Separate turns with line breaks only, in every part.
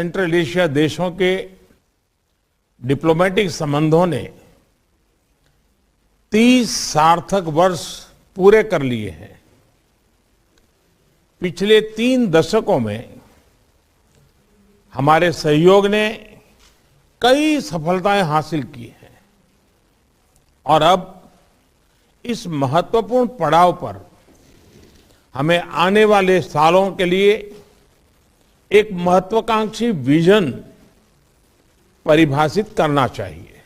Central Asia देशों के diplomatic संबंधों ने 30 सार्थक वर्ष पूरे कर लिए हैं। पिछले 3 दशकों में हमारे सहयोग ने कई सफलताएं हासिल की हैं और अब इस महत्वपूर्ण पड़ाव पर हमें आने वाले सालों के लिए एक महत्वाकांक्षी विजन परिभाषित करना चाहिए।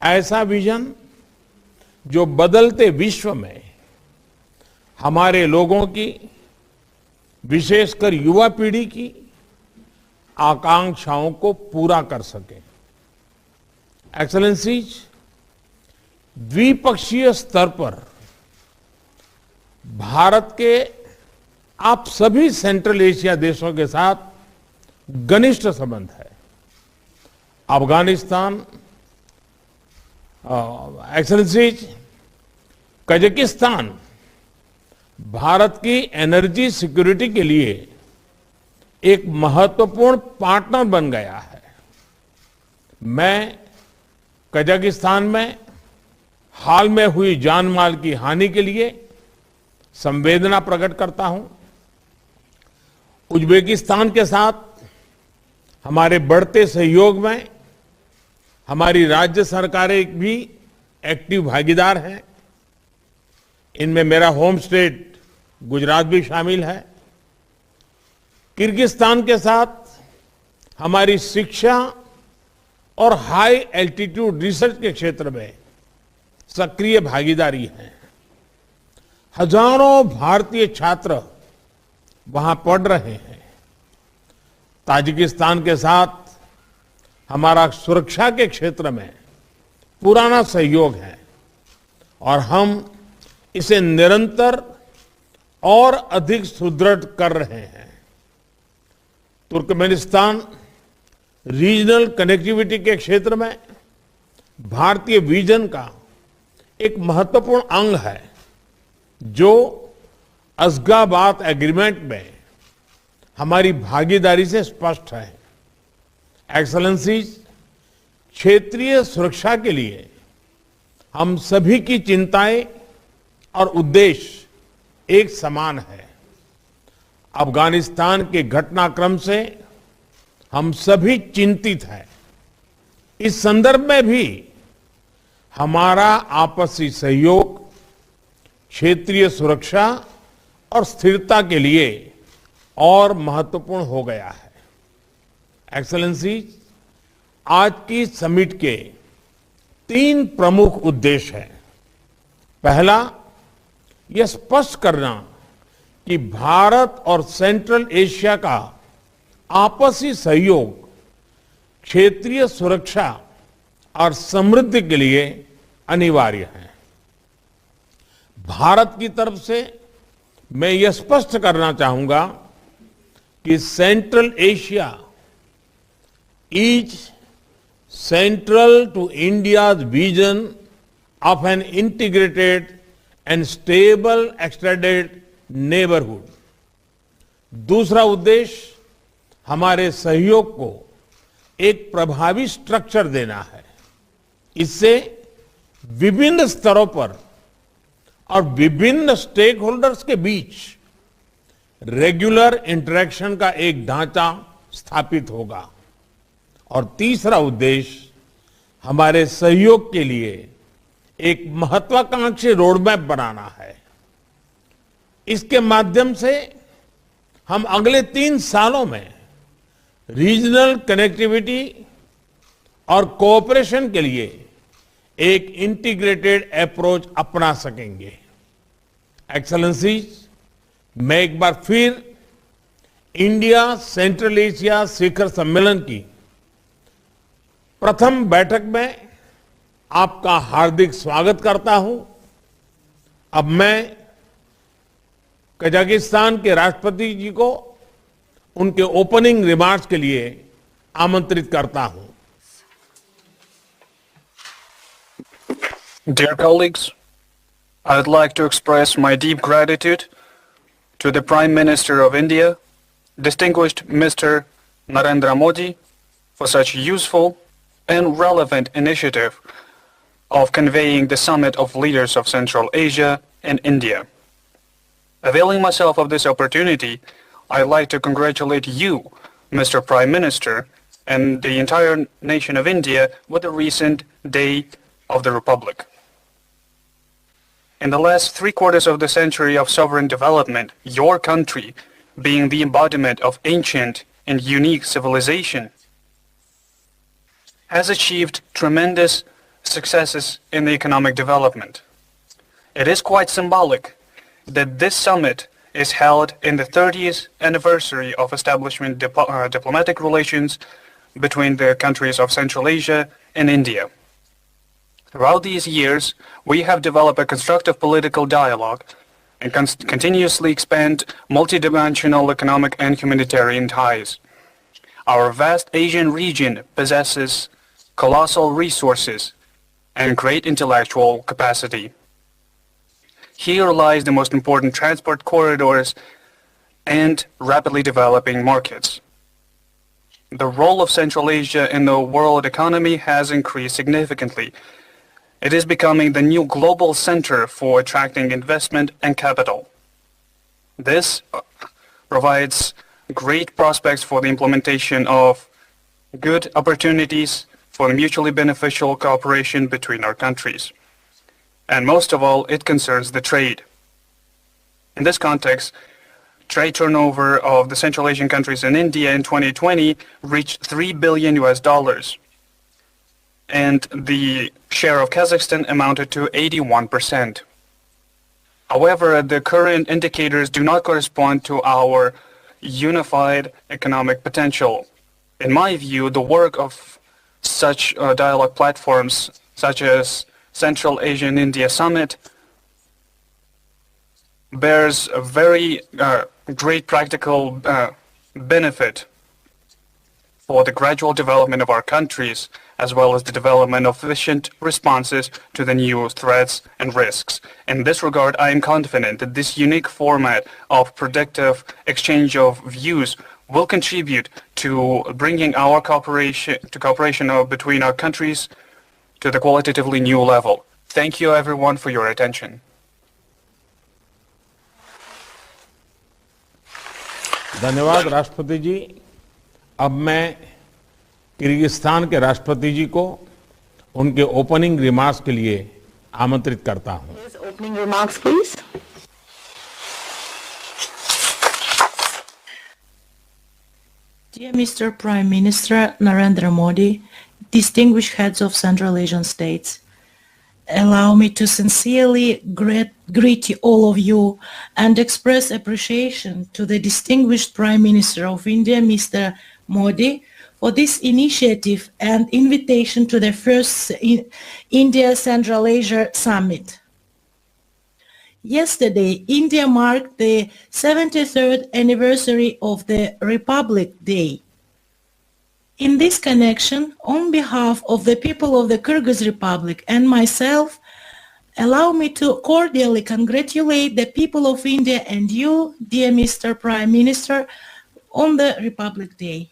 ऐसा विजन जो बदलते विश्व में हमारे लोगों की, विशेषकर युवा पीढ़ी की आकांक्षाओं को पूरा कर सके। एक्सेलेंसीज, द्विपक्षीय स्तर पर भारत के आप सभी सेंट्रल एशिया देशों के साथ घनिष्ठ संबंध है। अफगानिस्तान, एक्सेलेंसीज, कजाकिस्तान भारत की एनर्जी सिक्योरिटी के लिए एक महत्वपूर्ण पार्टनर बन गया है। मैं कजाकिस्तान में हाल में हुई जान माल की हानि के लिए संवेदना प्रकट करता हूं। उज्बेकिस्तान के साथ हमारे बढ़ते सहयोग में हमारी राज्य सरकारें भी एक्टिव भागीदार हैं। इनमें मेरा होम स्टेट गुजरात भी शामिल है। किर्गिस्तान के साथ हमारी शिक्षा और हाई एल्टीट्यूड रिसर्च के क्षेत्र में सक्रिय भागीदारी है। हजारों भारतीय छात्र वहां पढ़ रहे हैं। ताजिकिस्तान के साथ हमारा सुरक्षा के क्षेत्र में पुराना सहयोग है और हम इसे निरंतर और अधिक सुदृढ़ कर रहे हैं। तुर्कमेनिस्तान रीजनल कनेक्टिविटी के क्षेत्र में भारतीय विजन का एक महत्वपूर्ण अंग है, जो अशगाबाद एग्रीमेंट में हमारी भागीदारी से स्पष्ट है। एक्सेलेंसीज, क्षेत्रीय सुरक्षा के लिए हम सभी की चिंताएं और उद्देश्य एक समान है। अफगानिस्तान के घटनाक्रम से हम सभी चिंतित हैं। इस संदर्भ में भी हमारा आपसी सहयोग क्षेत्रीय सुरक्षा और स्थिरता के लिए और महत्वपूर्ण हो गया है। एक्सेलेंसीज, आज की समिट के 3 प्रमुख उद्देश्य हैं। पहला, यह स्पष्ट करना कि भारत और सेंट्रल एशिया का आपसी सहयोग क्षेत्रीय सुरक्षा और समृद्धि के लिए अनिवार्य है। भारत की तरफ से मैं यह स्पष्ट करना चाहूंगा कि central Asia is central to India's vision of an integrated and stable extended neighbourhood. दूसरा उद्देश्य हमारे सहयोग को एक प्रभावी स्ट्रक्चर देना है। इससे विभिन्न स्तरों पर और विभिन्न स्टेक होल्डर्स के बीच रेगुलर इंटरेक्शन का एक ढांचा स्थापित होगा। और तीसरा उद्देश्य हमारे सहयोग के लिए एक महत्वाकांक्षी रोडमैप बनाना है। इसके माध्यम से हम अगले 3 सालों में रीजनल कनेक्टिविटी और कोऑपरेशन के लिए एक इंटीग्रेटेड अप्रोच अपना सकेंगे। एक्सेलेंसीज, मैं एक बार फिर इंडिया सेंट्रल एशिया शिखर सम्मेलन की प्रथम बैठक में आपका हार्दिक स्वागत करता हूं। अब मैं कजाकिस्तान के राष्ट्रपति जी को उनके ओपनिंग रिमार्क्स के लिए आमंत्रित करता हूं।
Dear colleagues, I would like to express my deep gratitude to the Prime Minister of India, distinguished Mr. Narendra Modi for such a useful and relevant initiative of conveying the summit of leaders of Central Asia and India. Availing myself of this opportunity, I'd like to congratulate you, Mr. Prime Minister, and the entire nation of India with the recent Day of the Republic. In the last three-quarters of the century of sovereign development, your country, being the embodiment of ancient and unique civilization, has achieved tremendous successes in the economic development. It is quite symbolic that this summit is held in the 30th anniversary of establishment diplomatic relations between the countries of Central Asia and India. Throughout these years, we have developed a constructive political dialogue and continuously expand multidimensional economic and humanitarian ties. Our vast Asian region possesses colossal resources and great intellectual capacity. Here lies the most important transport corridors and rapidly developing markets. The role of Central Asia in the world economy has increased significantly. It is becoming the new global center for attracting investment and capital. This provides great prospects for the implementation of good opportunities for mutually beneficial cooperation between our countries. And most of all, it concerns the trade. In this context, trade turnover of the Central Asian countries and India in 2020 reached $3 billion US, and the share of Kazakhstan amounted to 81%. However, the current indicators do not correspond to our unified economic potential. In my view, the work of such dialogue platforms, such as Central Asian India Summit, bears a very great practical benefit for the gradual development of our countries, as well as the development of efficient responses to the new threats and risks. In this regard, I am confident that this unique format of productive exchange of views will contribute to bringing our cooperation between our countries to the qualitatively new level. Thank you everyone for your attention.
धन्यवाद राष्ट्रपति जी। अब मैं Kyrgyzstan के राष्ट्रपति जी को उनके opening remarks के लिए आमंत्रित करता हूं।
Opening remarks, please. Dear Mr. Prime Minister Narendra Modi, distinguished heads of Central Asian states, allow me to sincerely greet all of you and express appreciation to the distinguished Prime Minister of India, Mr. Modi, for this initiative and invitation to the first India-Central Asia Summit. Yesterday, India marked the 73rd anniversary of the Republic Day. In this connection, on behalf of the people of the Kyrgyz Republic and myself, allow me to cordially congratulate the people of India and you, dear Mr. Prime Minister, on the Republic Day.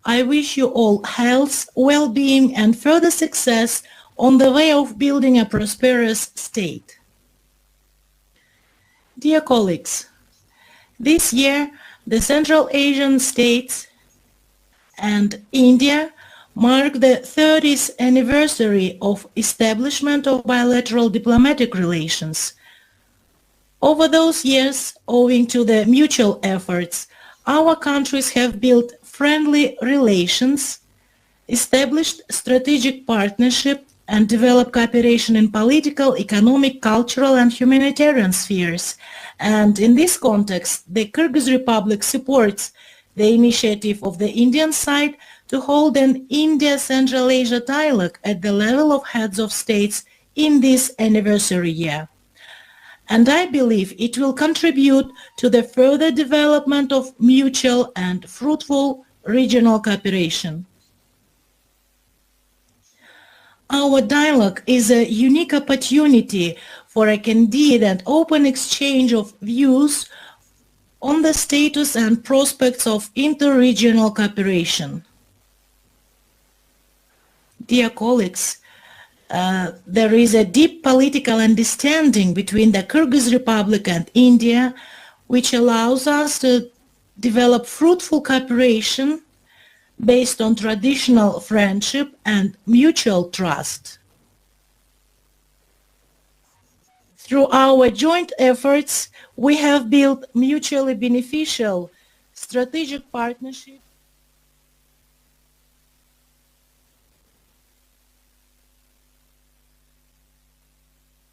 I wish you all health, well-being and further success on the way of building a prosperous state. Dear colleagues, this year the Central Asian states and India mark the 30th anniversary of establishment of bilateral diplomatic relations. Over those years, owing to the mutual efforts, our countries have built friendly relations, established strategic partnership, and developed cooperation in political, economic, cultural, and humanitarian spheres. And in this context, the Kyrgyz Republic supports the initiative of the Indian side to hold an India-Central Asia dialogue at the level of heads of states in this anniversary year. And I believe it will contribute to the further development of mutual and fruitful regional cooperation. Our dialogue is a unique opportunity for a candid and open exchange of views on the status and prospects of inter-regional cooperation. Dear colleagues, there is a deep political understanding between the Kyrgyz Republic and India, which allows us to develop fruitful cooperation based on traditional friendship and mutual trust. Through our joint efforts, we have built mutually beneficial strategic partnerships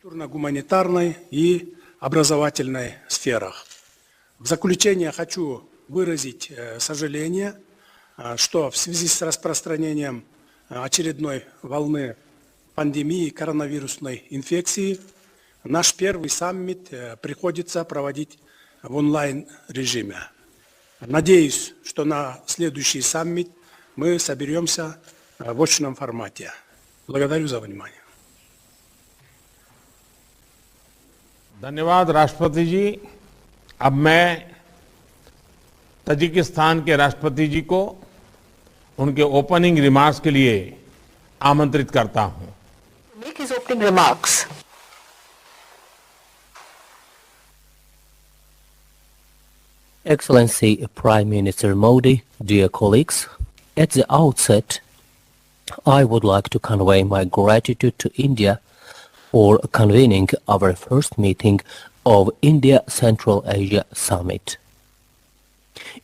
культурно-гуманитарной и образовательной сферах. В заключение хочу выразить сожаление, что в связи с распространением очередной волны пандемии коронавирусной инфекции наш первый саммит приходится проводить в онлайн-режиме. Надеюсь, что на следующий саммит мы соберемся в очном формате. Благодарю за внимание.
धन्यवाद राष्ट्रपति जी। अब मैं Tajikistan के राष्ट्रपति जी को उनके opening remarks के लिए आमंत्रित करता हूं।
Make his opening remarks.
Excellency Prime Minister Modi, dear colleagues, at the outset, I would like to convey my gratitude to India for convening our first meeting of India-Central Asia Summit.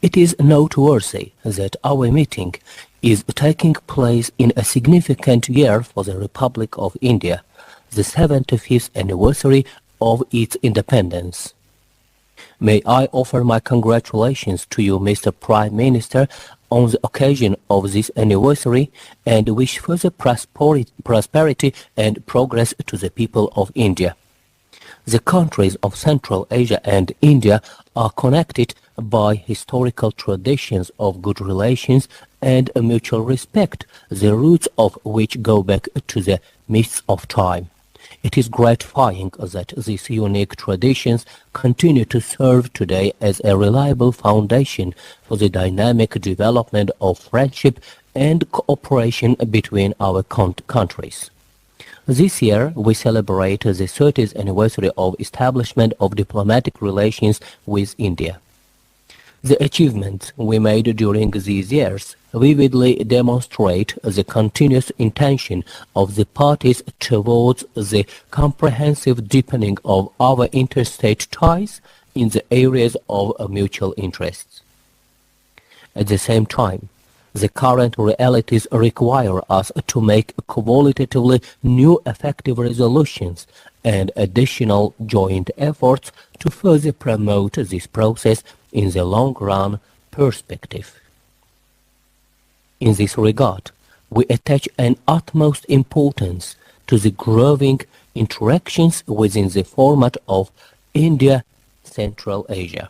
It is noteworthy that our meeting is taking place in a significant year for the Republic of India, the 75th anniversary of its independence. May I offer my congratulations to you, Mr. Prime Minister, on the occasion of this anniversary and wish further prosperity and progress to the people of India. The countries of Central Asia and India are connected by historical traditions of good relations and a mutual respect, the roots of which go back to the mists of time. It is gratifying that these unique traditions continue to serve today as a reliable foundation for the dynamic development of friendship and cooperation between our countries. This year, we celebrate the 30th anniversary of establishment of diplomatic relations with India. The achievements we made during these years vividly demonstrate the continuous intention of the parties towards the comprehensive deepening of our interstate ties in the areas of mutual interests. At the same time, the current realities require us to make qualitatively new effective resolutions and additional joint efforts to further promote this process in the long-run perspective. In this regard, we attach an utmost importance to the growing interactions within the format of India-Central Asia.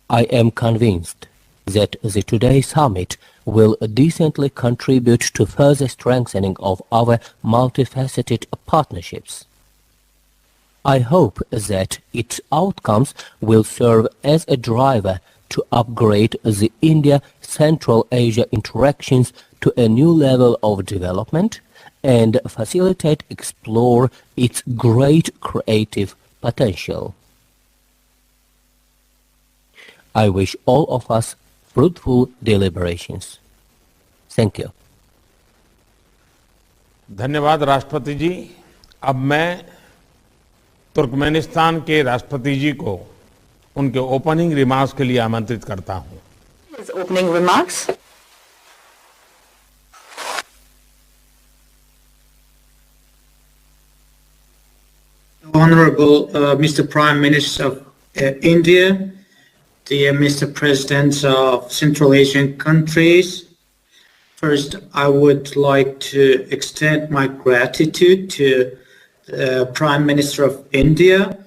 I am convinced that the today's summit will decently contribute to further strengthening of our multifaceted partnerships. I hope that its outcomes will serve as a driver to upgrade the India-Central Asia interactions to a new level of development and explore its great creative potential. I wish all of us fruitful deliberations. Thank you.
धन्यवाद राष्ट्रपति जी। अब मैं Turkmenistan के राष्ट्रपति जी को उनके opening remarks के लिए आमंत्रित करता हूं।
His opening remarks.
Honorable Mr. Prime Minister of India, dear Mr. Presidents of Central Asian countries, first I would like to extend my gratitude to the Prime Minister of India,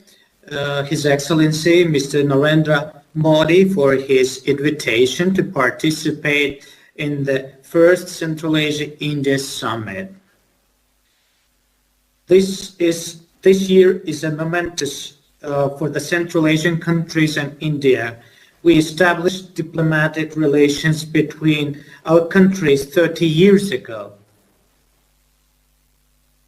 His Excellency Mr. Narendra Modi, for his invitation to participate in the first Central Asia-India Summit. This year is a momentous for the Central Asian countries and India. We established diplomatic relations between our countries 30 years ago.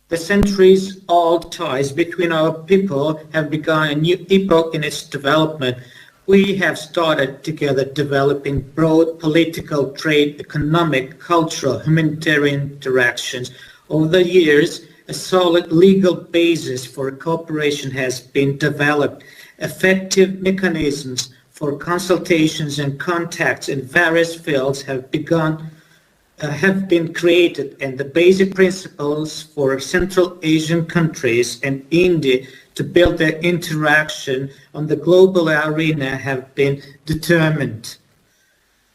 The centuries-old ties between our people have begun a new epoch in its development. We have started together developing broad political, trade, economic, cultural, humanitarian interactions. Over the years, a solid legal basis for cooperation has been developed. Effective mechanisms for consultations and contacts in various fields have been created, and the basic principles for Central Asian countries and India to build their interaction on the global arena have been determined.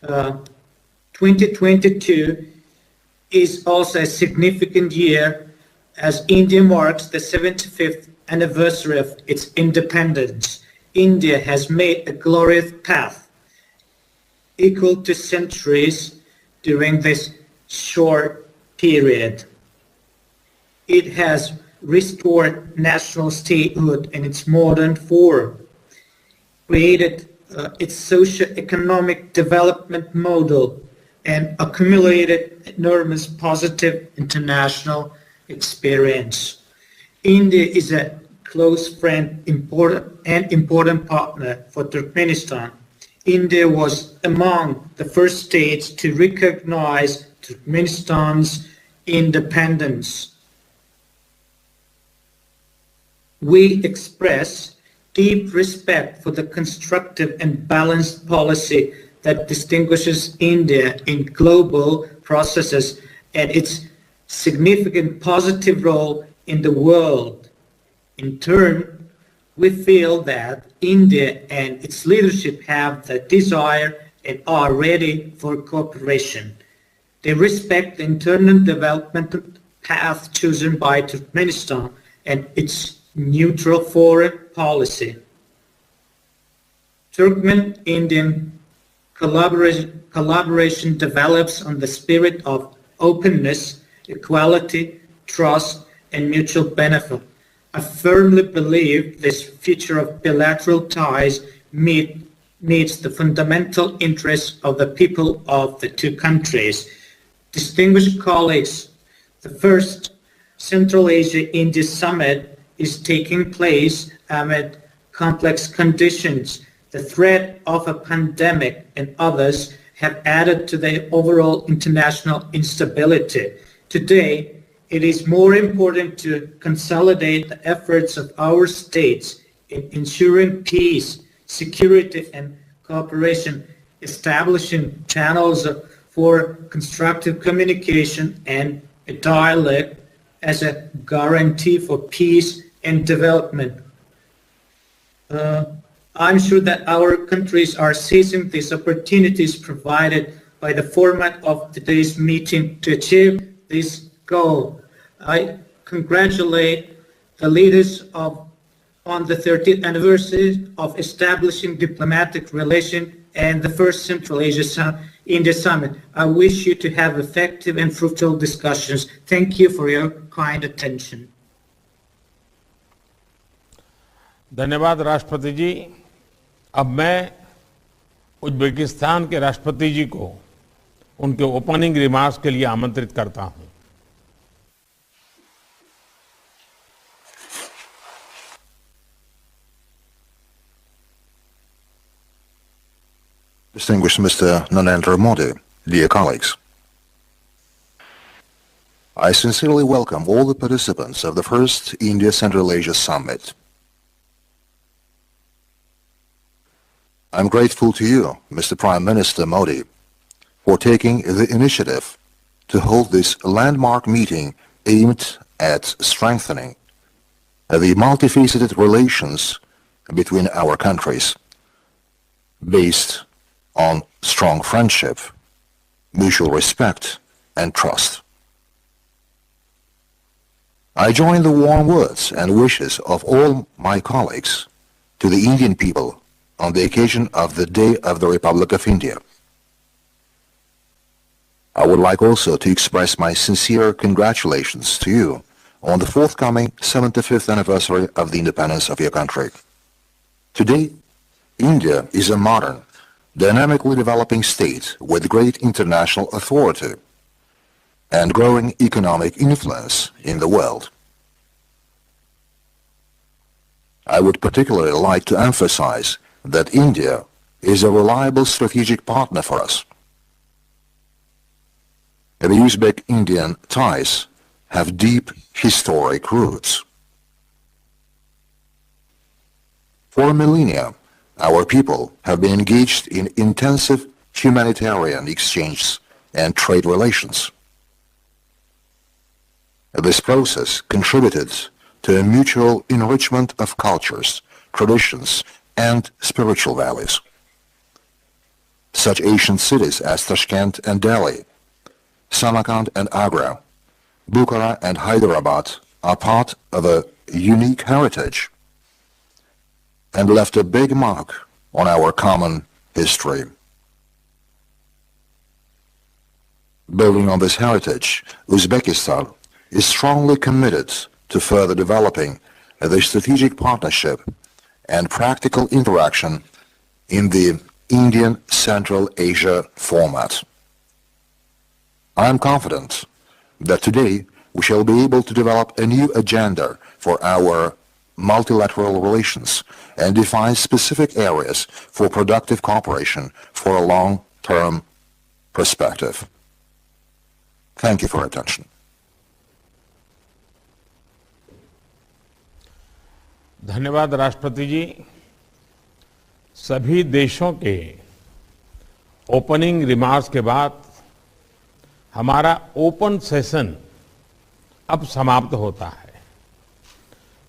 2022 is also a significant year as India marks the 75th anniversary of its independence. India has made a glorious path equal to centuries during this short period. It has restored national statehood in its modern form, created its socio-economic development model, and accumulated enormous positive international experience. India is a close friend and important partner for Turkmenistan. India was among the first states to recognize Turkmenistan's independence. We express deep respect for the constructive and balanced policy that distinguishes India in global processes and its significant positive role in the world. In turn, we feel that India and its leadership have the desire and are ready for cooperation. They respect the internal development path chosen by Turkmenistan and its neutral foreign policy. Turkmen-Indian collaboration develops on the spirit of openness, equality, trust, and mutual benefit. I firmly believe this future of bilateral ties meets the fundamental interests of the people of the two countries. Distinguished colleagues, the first Central Asia-India Summit is taking place amid complex conditions. The threat of a pandemic and others have added to the overall international instability. Today, it is more important to consolidate the efforts of our states in ensuring peace, security, and cooperation, establishing channels for constructive communication and a dialogue as a guarantee for peace and development. I'm sure that our countries are seizing these opportunities provided by the format of today's meeting to achieve this goal. I congratulate the leaders on the 30th anniversary of establishing diplomatic relations and the first Central Asia-India Summit. I wish you to have effective and fruitful discussions. Thank you for your kind attention.
धन्यवाद राष्ट्रपति जी। अब मैं Uzbekistan के राष्ट्रपति जी को उनके opening remarks के लिए आमंत्रित करता हूं।
Distinguished Mr. Narendra Modi, dear colleagues, I sincerely welcome all the participants of the first India-Central Asia Summit. I'm grateful to you, Mr. Prime Minister Modi, for taking the initiative to hold this landmark meeting aimed at strengthening the multifaceted relations between our countries, based on strong friendship, mutual respect, and trust. I join the warm words and wishes of all my colleagues to the Indian people on the occasion of the Day of the Republic of India. I would like also to express my sincere congratulations to you on the forthcoming 75th anniversary of the independence of your country. Today, India is a modern, dynamically developing state with great international authority and growing economic influence in the world. I would particularly like to emphasize that India is a reliable strategic partner for us. The Uzbek-Indian ties have deep historic roots. For millennia, our people have been engaged in intensive humanitarian exchanges and trade relations. This process contributed to a mutual enrichment of cultures, traditions, and spiritual values. Such ancient cities as Tashkent and Delhi, Samarkand and Agra, Bukhara and Hyderabad are part of a unique heritage and left a big mark on our common history. Building on this heritage, Uzbekistan is strongly committed to further developing the strategic partnership and practical interaction in the Indian Central Asia format. I am confident that today we shall be able to develop a new agenda for our multilateral relations and define specific areas for productive cooperation for a long-term perspective. Thank you for your attention.
धन्यवाद राष्ट्रपति जी। सभी देशों के opening remarks के बाद हमारा open session अब समाप्त होता है।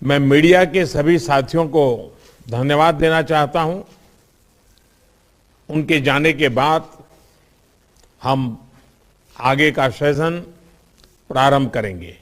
मैं मीडिया के सभी साथियों को धन्यवाद देना चाहता हूं। उनके जाने के बाद हम आगे का सेशन प्रारंभ करेंगे।